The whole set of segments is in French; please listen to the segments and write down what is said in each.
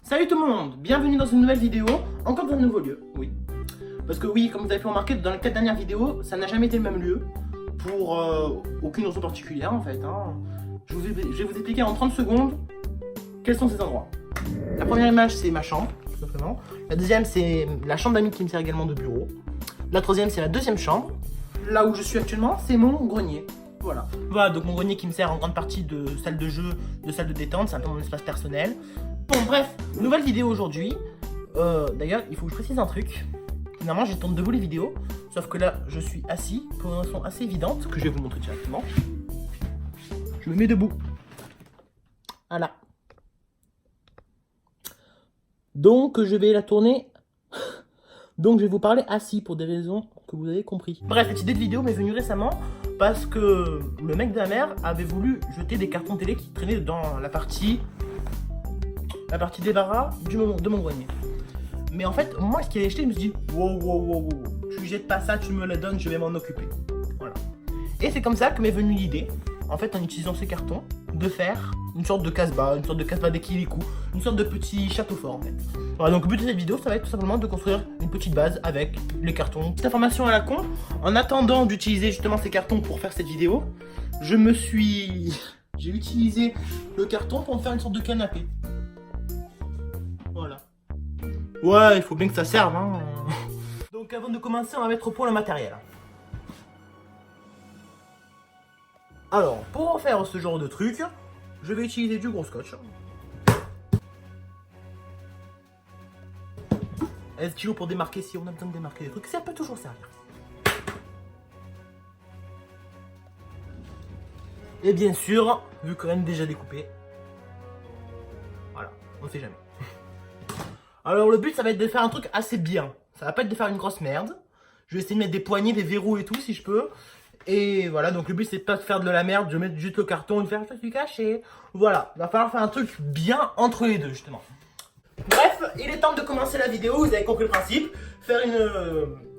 Salut tout le monde, bienvenue dans une nouvelle vidéo, encore dans un nouveau lieu, oui. Parce que oui, comme vous avez pu remarquer, dans les 4 dernières vidéos, ça n'a jamais été le même lieu, pour aucune raison particulière en fait. Je vais vous expliquer en 30 secondes quels sont ces endroits. La première image, c'est ma chambre, tout simplement. La deuxième, c'est la chambre d'amis qui me sert également de bureau. La troisième, c'est la deuxième chambre. Là où je suis actuellement, c'est mon grenier. Voilà, donc mon grenier qui me sert en grande partie de salle de jeu, de salle de détente, c'est un peu mon espace personnel. Bon bref, nouvelle vidéo aujourd'hui. D'ailleurs, il faut que je précise un truc. Finalement, je tourne debout les vidéos, sauf que là, je suis assis pour une raison assez évidente, que je vais vous montrer directement. Je me mets debout. Voilà. Donc, je vais la tourner. Donc, je vais vous parler assis pour des raisons que vous avez compris. Bref, cette idée de vidéo m'est venue récemment parce que le mec de la mère avait voulu jeter des cartons télé qui traînaient dans la partie débarras de mon grenier. Mais en fait, moi, ce qu'il avait jeté, je me suis dit, wow, tu jettes pas ça, tu me le donnes, je vais m'en occuper. Voilà. Et c'est comme ça que m'est venue l'idée, en fait, en utilisant ces cartons, de faire une sorte de casse-bas, d'équilibre, une sorte de petit château fort, en fait. Voilà, donc le but de cette vidéo, ça va être tout simplement de construire une petite base avec les cartons. Petite information à la con, en attendant d'utiliser justement ces cartons pour faire cette vidéo, j'ai utilisé le carton pour me faire une sorte de canapé. Voilà. Ouais, il faut bien que ça serve, hein. Donc avant de commencer, on va mettre au point le matériel. Alors, pour faire ce genre de truc, je vais utiliser du gros scotch. Un stylo pour démarquer si on a besoin de démarquer des trucs, ça peut toujours servir. Et bien sûr, vu qu'on a déjà découpé, voilà, on sait jamais. Alors le but, ça va être de faire un truc assez bien. Ça va pas être de faire une grosse merde. Je vais essayer de mettre des poignées, des verrous et tout si je peux. Et voilà, donc le but c'est pas de faire de la merde, de mettre juste le carton et de faire je suis caché. Voilà, il va falloir faire un truc bien entre les deux justement. Bref, il est temps de commencer la vidéo, vous avez compris le principe. Faire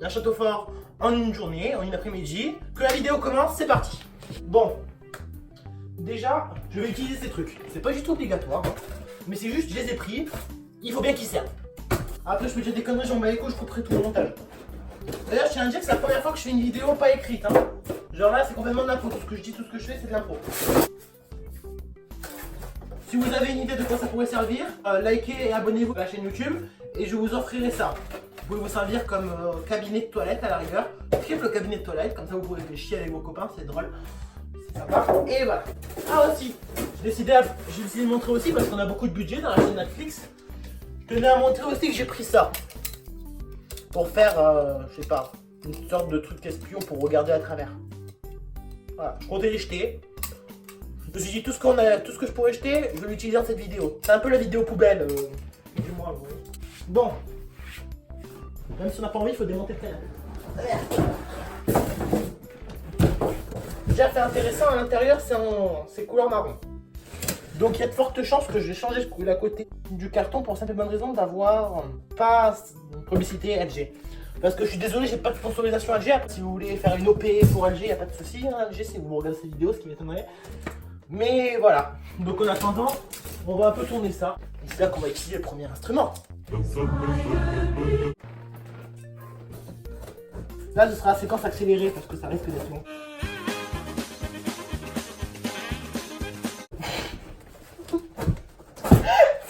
un château fort en une journée, en une après-midi. Que la vidéo commence, c'est parti. Bon, déjà, je vais utiliser ces trucs. C'est pas du tout obligatoire, hein, mais c'est juste, je les ai pris. Il faut bien qu'ils servent. Après, je peux dire des conneries, j'en bats les couilles, je couperai tout le montage. D'ailleurs, je tiens à dire que c'est la première fois que je fais une vidéo pas écrite. Hein. Genre là, c'est complètement de l'impro. Tout ce que je dis, tout ce que je fais, c'est de l'impro. Si vous avez une idée de quoi ça pourrait servir, likez et abonnez-vous à la chaîne YouTube et je vous offrirai ça. Vous pouvez vous servir comme cabinet de toilette à la rigueur. Triple cabinet de toilette, comme ça vous pouvez chier avec vos copains, c'est drôle. C'est sympa. Et voilà. Ah aussi, j'ai décidé de montrer aussi parce qu'on a beaucoup de budget dans la chaîne Netflix. Je tenais à montrer aussi que j'ai pris ça. Pour faire, je sais pas, une sorte de truc espion pour regarder à travers. Voilà, je comptais les jeter. Je me suis dit tout ce que je pourrais jeter, je vais l'utiliser dans cette vidéo. C'est un peu la vidéo poubelle du mois. Vous voyez. Bon, même si on n'a pas envie, il faut démonter le canapé. Déjà fait intéressant à l'intérieur, c'est couleur marron. Donc il y a de fortes chances que je vais changer la côté du carton pour simple et bonne raison d'avoir pas une publicité LG. Parce que je suis désolé, j'ai pas de sponsorisation LG. Si vous voulez faire une OP pour LG, il n'y a pas de souci. Hein, LG, si vous regardez cette vidéo, ce qui m'étonnerait. Mais voilà. Donc en attendant, on va un peu tourner ça. Et c'est là qu'on va utiliser le premier instrument. Là, ce sera la séquence accélérée parce que ça risque d'être long.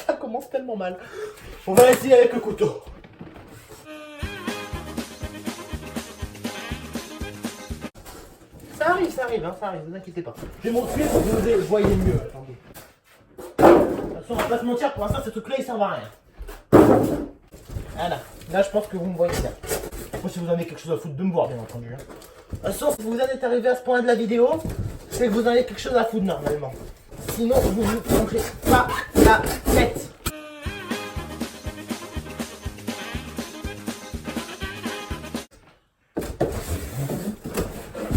Ça commence tellement mal. On va essayer avec le couteau. Ça arrive, hein, ça arrive, ne vous inquiétez pas. Je vais montrer pour que vous voyez mieux, attendez. De toute façon, on va pas se mentir, pour l'instant, ce truc-là, il sert à rien. Voilà, là, je pense que vous me voyez bien. Moi, si vous avez quelque chose à foutre de me voir, bien entendu. Hein. De toute façon, si vous en êtes arrivé à ce point de la vidéo, c'est que vous en avez quelque chose à foutre, normalement. Sinon, vous ne vous prendrez pas la tête.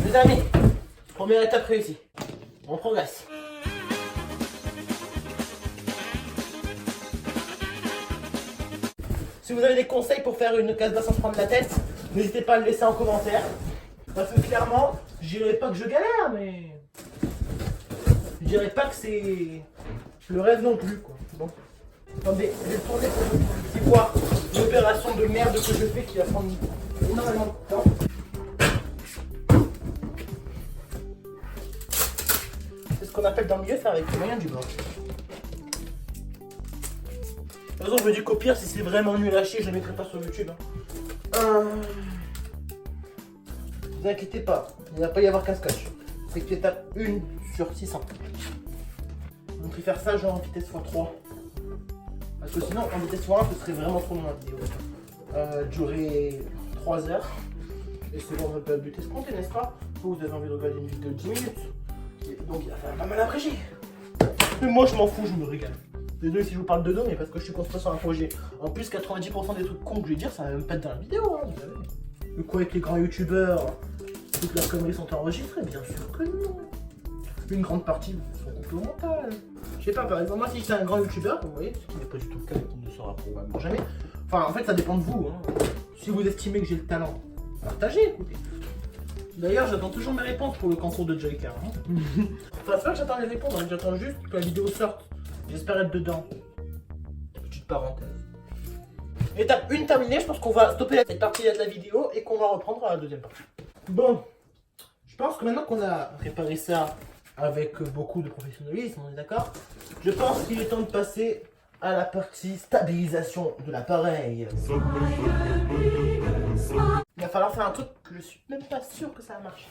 Les amis, première étape réussie. On progresse. Si vous avez des conseils pour faire une casse-bas sans se prendre la tête, n'hésitez pas à le laisser en commentaire. Parce que clairement, je dirais pas que je galère, mais je dirais pas que c'est le rêve non plus, quoi. Bon. Attendez, je vais tourner pour que vous puissiez voir l'opération de merde que je fais qui va prendre énormément de temps. C'est ce qu'on appelle dans le milieu faire avec les moyens du bord. De toute façon, je me dis qu'au pire, si c'est vraiment nul à chier, je ne le mettrai pas sur YouTube. Vous inquiétez pas, il ne va pas y avoir casse-cache. C'est que étape 1 sur 600. On préfère ça genre en vitesse x3. Parce que sinon, en vitesse x1, ce serait vraiment trop long la vidéo. Durer 3 heures. Et c'est bon, on va but escompté, n'est-ce pas? Vous avez envie de regarder une vidéo de 10 minutes. Donc il va faire pas mal abrégé. Mais moi, je m'en fous, je me régale. Désolé si je vous parle de dos, mais parce que je suis concentré sur un projet. En plus, 90% des trucs cons que je vais dire, ça va même pas être dans la vidéo, hein, vous savez. Le quoi avec les grands youtubeurs, toutes leurs conneries sont enregistrées? Bien sûr que non. Une grande partie sont coupées au montage. Je sais pas, par exemple, moi si c'est un grand youtubeur, vous voyez, ce qui n'est pas du tout le cas et qui ne sera probablement jamais. Enfin, en fait, ça dépend de vous. Hein. Si vous estimez que j'ai le talent, partagez, écoutez. D'ailleurs, j'attends toujours mes réponses pour le concours de Joker. Hein. Enfin, c'est pas que j'attends les réponses, hein, j'attends juste que la vidéo sorte. J'espère être dedans. Petite parenthèse. Étape 1 terminée, je pense qu'on va stopper cette partie-là de la vidéo et qu'on va reprendre à la deuxième partie. Bon, je pense que maintenant qu'on a réparé ça avec beaucoup de professionnalisme, on est d'accord? Je pense qu'il est temps de passer à la partie stabilisation de l'appareil. Il va falloir faire un truc que je suis même pas sûr que ça va marcher.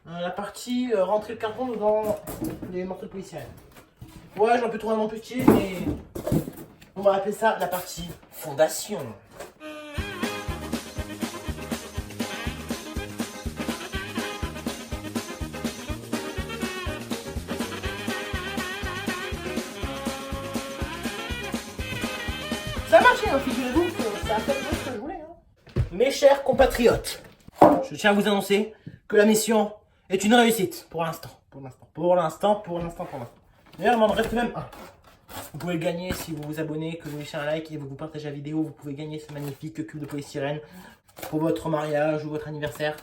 La partie rentrer le carton dans les morceaux de polystyrène. Ouais, j'en peux trouver un nom plus stylé, mais on va appeler ça la partie fondation. Ça a marché, hein, figurez-vous que ça a fait ce que je voulais. Hein. Mes chers compatriotes, je tiens à vous annoncer que la mission est une réussite pour l'instant. Pour l'instant. D'ailleurs, il m'en reste même un. Vous pouvez le gagner si vous vous abonnez, que vous laissez un like et vous partagez la vidéo. Vous pouvez gagner ce magnifique cube de polystyrène pour votre mariage ou votre anniversaire.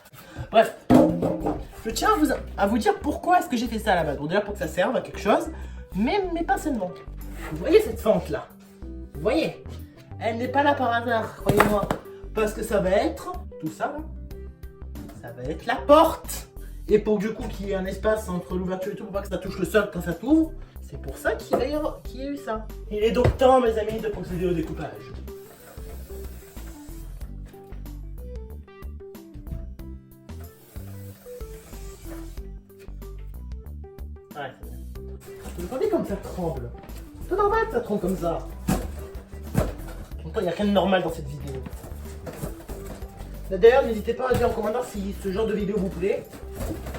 Bref, je tiens à vous dire pourquoi est-ce que j'ai fait ça à la base. Bon, déjà pour que ça serve à quelque chose, mais pas seulement. Vous voyez cette fente là? Vous voyez? Elle n'est pas là par hasard, croyez-moi. Parce que ça va être tout ça là. Ça va être la porte. Et pour du coup qu'il y ait un espace entre l'ouverture et tout, pour pas que ça touche le sol quand ça s'ouvre, c'est pour ça qu'il y a eu ça. Il est donc temps, mes amis, de procéder au découpage. Ouais, c'est bien. Vous entendez comme ça tremble? C'est normal que ça tremble comme ça. Pourtant, il n'y a rien de normal dans cette vidéo. D'ailleurs, n'hésitez pas à dire en commentaire si ce genre de vidéo vous plaît.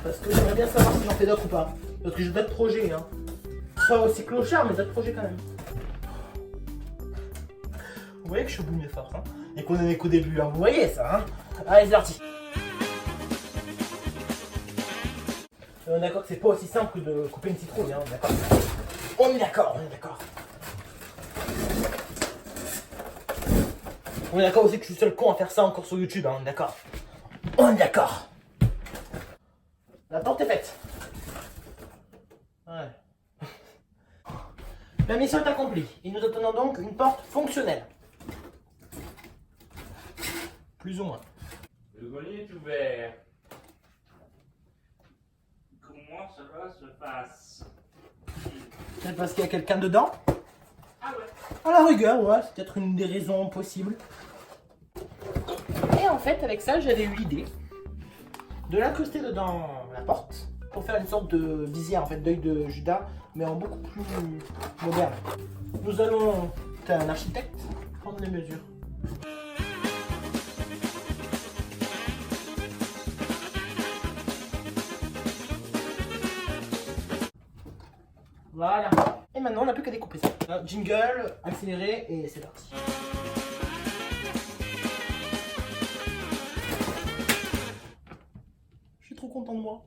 Parce que j'aimerais bien savoir si j'en fais d'autres ou pas. Parce que j'ai d'autres projets, hein. Pas aussi clochard, mais d'autres projets quand même. Vous voyez que je suis au bout de mes forces, hein. Et qu'on est qu'au début, hein. Vous voyez ça, hein. Allez, c'est parti. On est d'accord que c'est pas aussi simple que de couper une citrouille, hein. D'accord. On est d'accord. On est d'accord aussi que je suis le seul con à faire ça encore sur YouTube, hein. D'accord. On est d'accord. La porte est faite. Ouais. La mission est accomplie. Et nous obtenons donc une porte fonctionnelle. Plus ou moins. Le grenier est ouvert. Comment cela se passe? Peut-être parce qu'il y a quelqu'un dedans? Ah ouais. À la rigueur, ouais, c'est peut-être une des raisons possibles. Et en fait, avec ça, j'avais eu l'idée de l'incruster dedans la porte pour faire une sorte de visière, en fait, d'œil de Judas, mais en beaucoup plus moderne. Nous allons, t'es un architecte, prendre les mesures. Voilà. Et maintenant, on n'a plus qu'à découper ça. Jingle, accéléré, et c'est parti. Je suis trop content de moi.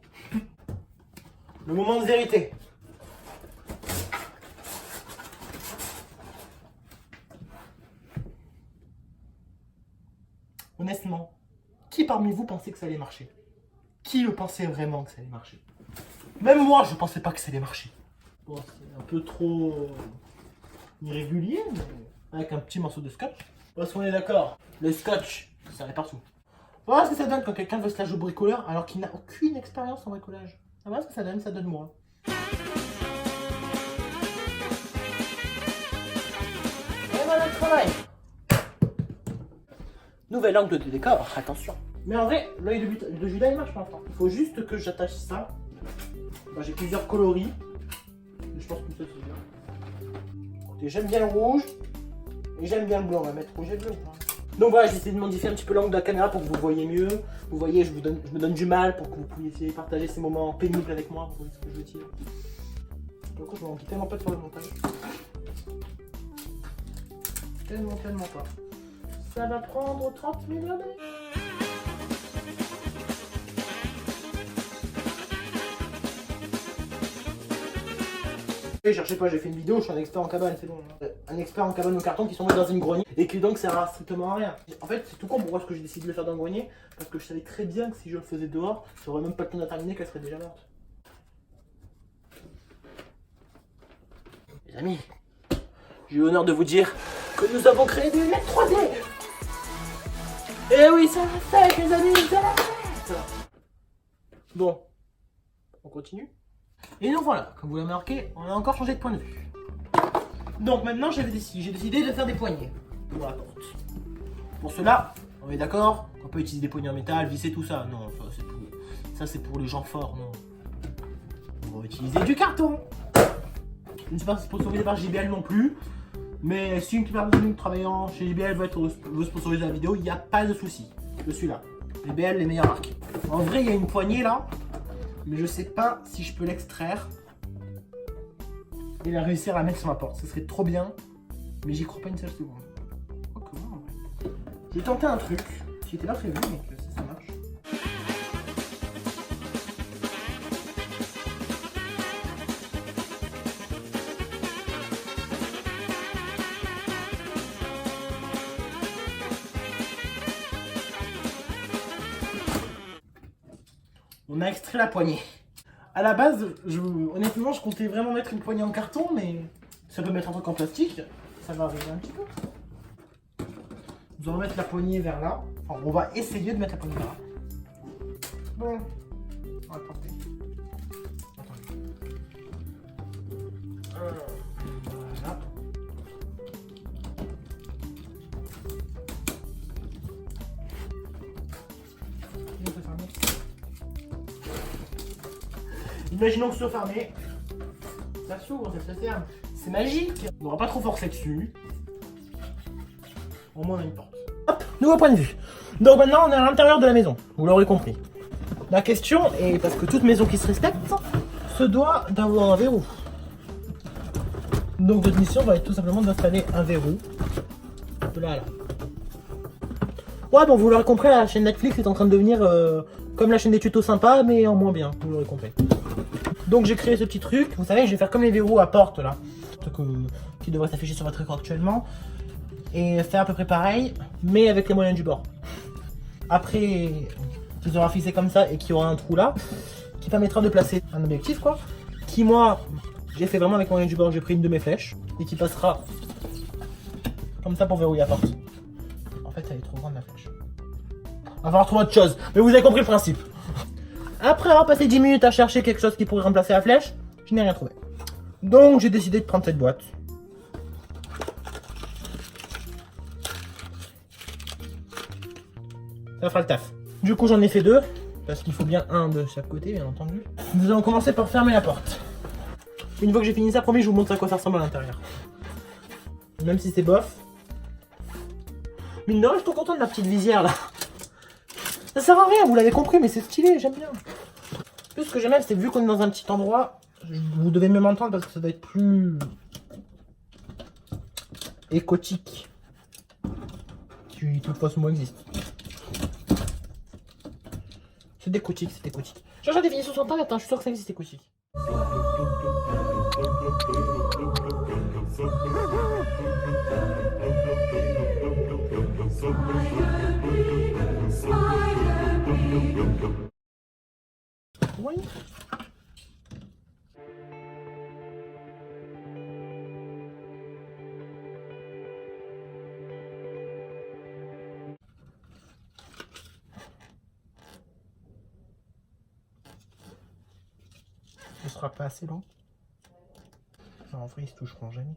Le moment de vérité. Honnêtement, qui parmi vous pensait que ça allait marcher? Qui le pensait vraiment que ça allait marcher? Même moi, je pensais pas que ça allait marcher. Bon, c'est un peu trop irrégulier, mais avec un petit morceau de scotch. Parce qu'on est d'accord, le scotch, ça va partout. Voilà ce que ça donne quand quelqu'un veut se la jouer bricoleur alors qu'il n'a aucune expérience en bricolage. Voilà ce que ça donne moi. Et voilà le travail. Nouvel angle de décor, attention. Mais en vrai, l'œil de Judas il marche pas. Il faut juste que j'attache ça. Moi, j'ai plusieurs coloris. Je pense que ça c'est bien. Écoutez, j'aime bien le rouge. Et j'aime bien le blanc. On va mettre rouge et bleu. Donc voilà, j'ai essayé de modifier un petit peu l'angle de la caméra pour que vous voyez mieux. Vous voyez, je me donne du mal pour que vous puissiez partager ces moments pénibles avec moi. Vous voyez ce que je veux dire. Du coup, je m'en dis tellement pas de faire le montage. Tellement pas. Ça va prendre 30 000 années. Cherchez pas, j'ai fait une vidéo, je suis un expert en cabane, c'est bon. Un expert en cabane au carton qui sont mis dans une grenier et qui donc sert à strictement à rien. En fait, c'est tout con pourquoi est-ce que j'ai décidé de le faire dans le grenier, parce que je savais très bien que si je le faisais dehors, j'aurais même pas le temps de terminer, qu'elle serait déjà morte. Les amis, j'ai l'honneur de vous dire que nous avons créé des lunettes 3D. Et oui, ça l'a fait, les amis, ça l'a fait. Bon, on continue. Et donc voilà, comme vous l'avez remarqué, on a encore changé de point de vue. Donc maintenant j'ai décidé de faire des poignées pour la porte. Pour cela, on est d'accord, on peut utiliser des poignées en métal, visser tout ça. Non, ça c'est pour les gens forts, non. On va utiliser du carton. Je ne suis pas sponsorisé par JBL non plus. Mais si une personne travaillant chez JBL veut sponsoriser la vidéo, il n'y a pas de souci. Je suis là. JBL, les meilleures marques. En vrai, il y a une poignée là. Mais je sais pas si je peux l'extraire et la réussir à mettre sur ma porte. Ce serait trop bien, mais j'y crois pas une seule seconde. Oh, comment en vrai. J'ai tenté un truc qui était pas prévu, mais que ça marche. On a extrait la poignée. À la base, honnêtement, je comptais vraiment mettre une poignée en carton, mais ça peut mettre un truc en plastique, ça va arriver un petit peu. Nous allons mettre la poignée vers là. Enfin, on va essayer de mettre la poignée vers là. Bon, on va porter. Voilà. Imaginons que ce soit fermé. Ça s'ouvre, ça se ferme. C'est magique. On n'aura pas trop forcé dessus. Au moins on a une porte. Hop, nouveau point de vue. Donc maintenant on est à l'intérieur de la maison. Vous l'aurez compris. La question est, parce que toute maison qui se respecte se doit d'avoir un verrou. Donc votre mission va être tout simplement d'installer un verrou. De là à là. Ouais, bon vous l'aurez compris, la chaîne Netflix est en train de devenir comme la chaîne des tutos sympas, mais en moins bien. Vous l'aurez compris. Donc j'ai créé ce petit truc, vous savez, je vais faire comme les verrous à porte là, qui devrait s'afficher sur votre écran actuellement, et faire à peu près pareil, mais avec les moyens du bord. Après, tu auras fixé comme ça et qu'il y aura un trou là, qui permettra de placer un objectif quoi, qui moi, j'ai fait vraiment avec les moyens du bord, j'ai pris une de mes flèches, et qui passera comme ça pour verrouiller la porte. En fait, elle est trop grande la flèche. On va falloir trouver autre chose, mais vous avez compris le principe. Après avoir passé 10 minutes à chercher quelque chose qui pourrait remplacer la flèche, je n'ai rien trouvé. Donc j'ai décidé de prendre cette boîte. Ça fera le taf. Du coup j'en ai fait deux, parce qu'il faut bien un de chaque côté bien entendu. Nous allons commencer par fermer la porte. Une fois que j'ai fini ça, promis, je vous montre à quoi ça ressemble à l'intérieur. Même si c'est bof. Mine de rien, je suis trop content de la petite visière là. Ça sert à rien, vous l'avez compris, mais c'est stylé, j'aime bien. Plus ce que j'aime bien, c'est vu qu'on est dans un petit endroit, vous devez même m'entendre parce que ça doit être plus écotique. Si toutefois ce mot existe. C'est décotique, c'est décotique. J'ai la définition sur internet, je suis sûr que ça existe écotique. Oui. ce sera pas assez long. Non, en vrai, ils se toucheront jamais.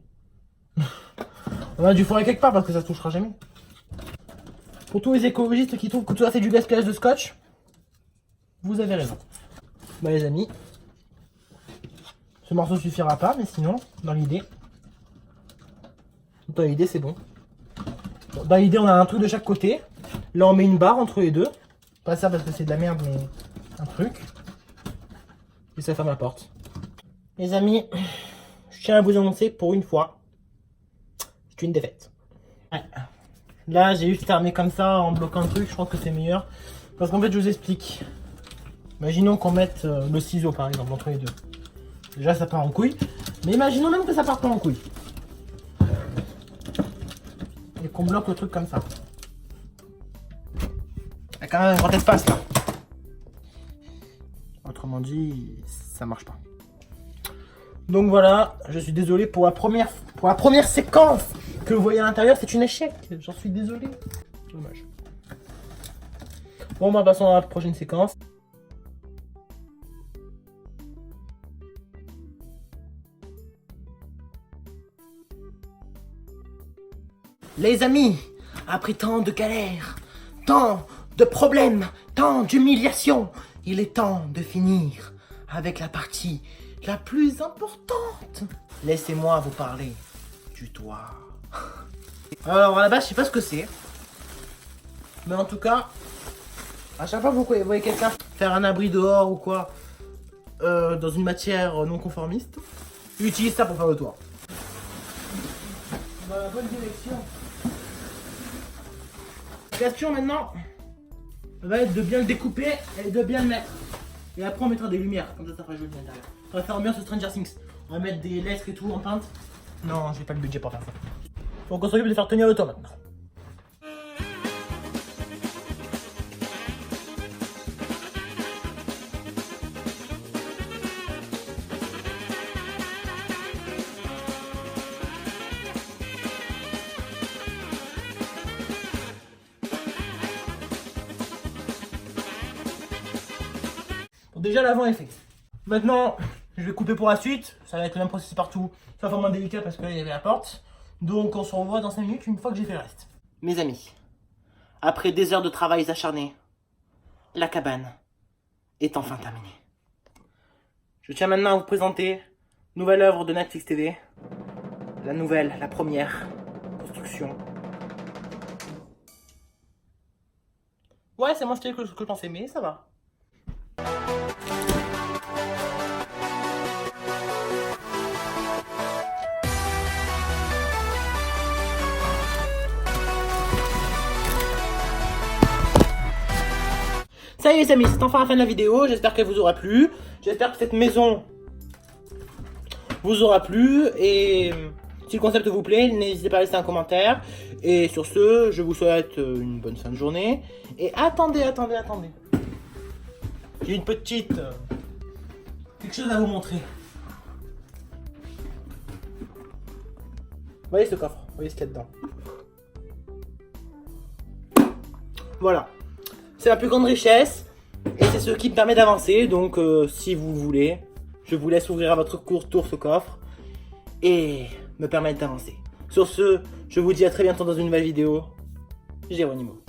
On a du fourrer quelque part parce que ça se touchera jamais. Pour tous les écologistes qui trouvent que tout ça c'est du gaspillage de scotch, vous avez raison. Bah les amis, ce morceau suffira pas, mais sinon, dans l'idée c'est bon. Dans l'idée on a un truc de chaque côté. Là on met une barre entre les deux. Pas ça parce que c'est de la merde, mais un truc. Et ça ferme la porte. Les amis, je tiens à vous annoncer pour une fois, c'est une défaite. Ouais. Là j'ai juste fermé comme ça en bloquant le truc, je pense que c'est meilleur. Parce qu'en fait je vous explique. Imaginons qu'on mette le ciseau par exemple entre les deux. Déjà ça part en couille. Mais imaginons même que ça part pas en couille. Et qu'on bloque le truc comme ça. Il y a quand même un grand espace là. Autrement dit, ça marche pas. Donc voilà, je suis désolé pour la première séquence que vous voyez à l'intérieur, c'est une échec. J'en suis désolé. Dommage. Bon, bah passons à la prochaine séquence. Les amis, après tant de galères, tant de problèmes, tant d'humiliations, il est temps de finir avec la partie la plus importante. Laissez-moi vous parler du toit. Alors à la base, je sais pas ce que c'est. Mais en tout cas, à chaque fois que vous voyez quelqu'un faire un abri dehors ou quoi, dans une matière non conformiste, utilise ça pour faire le toit. Dans la bonne direction. La question maintenant va être de bien le découper et de bien le mettre. Et après on mettra des lumières, comme ça ça fera joli à l'intérieur. On va faire ambiance Stranger Things. On va mettre des lettres et tout en peintre. Non, j'ai pas le budget pour faire ça. Faut qu'on s'occupe de faire tenir le toit maintenant. Déjà l'avant est fait. Maintenant, je vais couper pour la suite. Ça va être le même processus partout. Ça va moins délicat parce que là il y avait la porte. Donc on se revoit dans 5 minutes une fois que j'ai fait le reste. Mes amis, après des heures de travail acharnés, la cabane est enfin terminée. Je tiens maintenant à vous présenter nouvelle œuvre de Netflix TV. La première construction. Ouais, c'est moins stylé que je pensais, mais ça va. Ça y est les amis, c'est enfin la fin de la vidéo, j'espère qu'elle vous aura plu. J'espère que cette maison vous aura plu. Et si le concept vous plaît, n'hésitez pas à laisser un commentaire. Et sur ce, je vous souhaite une bonne fin de journée. Et attendez. J'ai une petite... quelque chose à vous montrer. Vous voyez ce coffre, vous voyez ce qu'il y a dedans. Voilà. C'est ma plus grande richesse et c'est ce qui me permet d'avancer. Donc si vous voulez, je vous laisse ouvrir à votre tour ce coffre et me permettre d'avancer. Sur ce, je vous dis à très bientôt dans une nouvelle vidéo. Géronimo.